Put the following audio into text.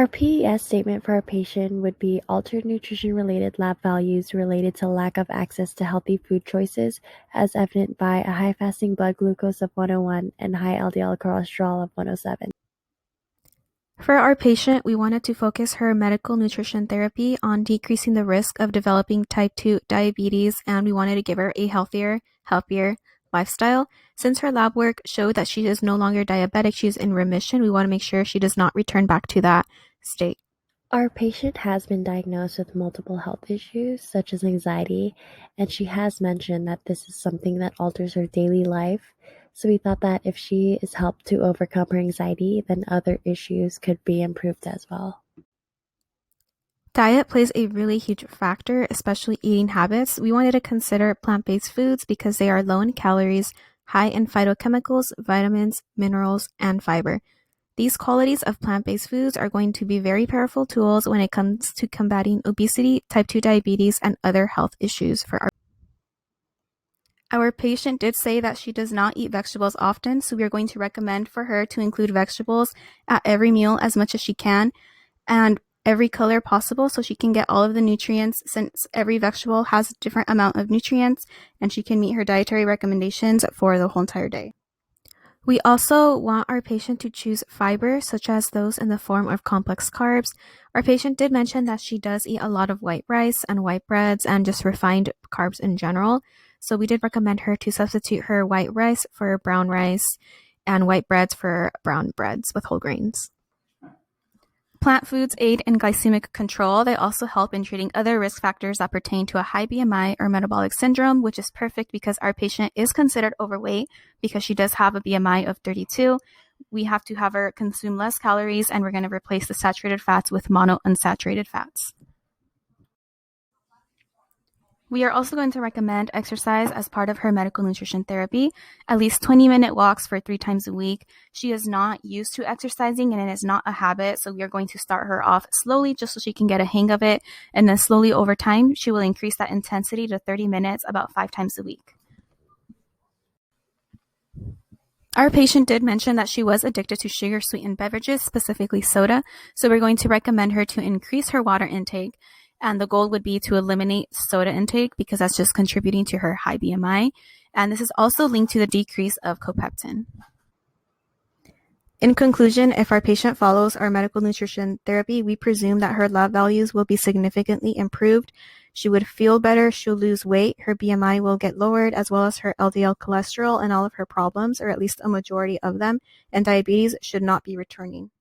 Our PES statement for our patient would be altered nutrition-related lab values related to lack of access to healthy food choices, as evident by a high fasting blood glucose of 101 and high LDL cholesterol of 107. For our patient, we wanted to focus her medical nutrition therapy on decreasing the risk of developing type 2 diabetes, and we wanted to give her a healthier lifestyle. Since her lab work showed that she is no longer diabetic, she is in remission, we want to make sure she does not return back to that state. Our patient has been diagnosed with multiple health issues, such as anxiety, and she has mentioned that this is something that alters her daily life. So we thought that if she is helped to overcome her anxiety, then other issues could be improved as well. Diet plays a really huge factor, especially eating habits. We wanted to consider plant-based foods because they are low in calories, high in phytochemicals, vitamins, minerals, and fiber. These qualities of plant-based foods are going to be very powerful tools when it comes to combating obesity, type 2 diabetes, and other health issues for our patient did say that she does not eat vegetables often, so we are going to recommend for her to include vegetables at every meal as much as she can and every color possible so she can get all of the nutrients, since every vegetable has a different amount of nutrients and she can meet her dietary recommendations for the whole entire day. We also want our patient to choose fiber, such as those in the form of complex carbs. Our patient did mention that she does eat a lot of white rice and white breads and just refined carbs in general. So we did recommend her to substitute her white rice for brown rice and white breads for brown breads with whole grains. Plant foods aid in glycemic control. They also help in treating other risk factors that pertain to a high BMI or metabolic syndrome, which is perfect because our patient is considered overweight because she does have a BMI of 32. We have to have her consume less calories, and we're going to replace the saturated fats with monounsaturated fats. We are also going to recommend exercise as part of her medical nutrition therapy, at least 20-minute walks for 3 times a week. She is not used to exercising and it is not a habit, so we are going to start her off slowly just so she can get a hang of it, and then slowly over time, she will increase that intensity to 30 minutes about 5 times a week. Our patient did mention that she was addicted to sugar-sweetened beverages, specifically soda, so we're going to recommend her to increase her water intake. And the goal would be to eliminate soda intake because that's just contributing to her high BMI. And this is also linked to the decrease of copeptin. In conclusion, if our patient follows our medical nutrition therapy, we presume that her lab values will be significantly improved. She would feel better, she'll lose weight, her BMI will get lowered, as well as her LDL cholesterol and all of her problems, or at least a majority of them, and diabetes should not be returning.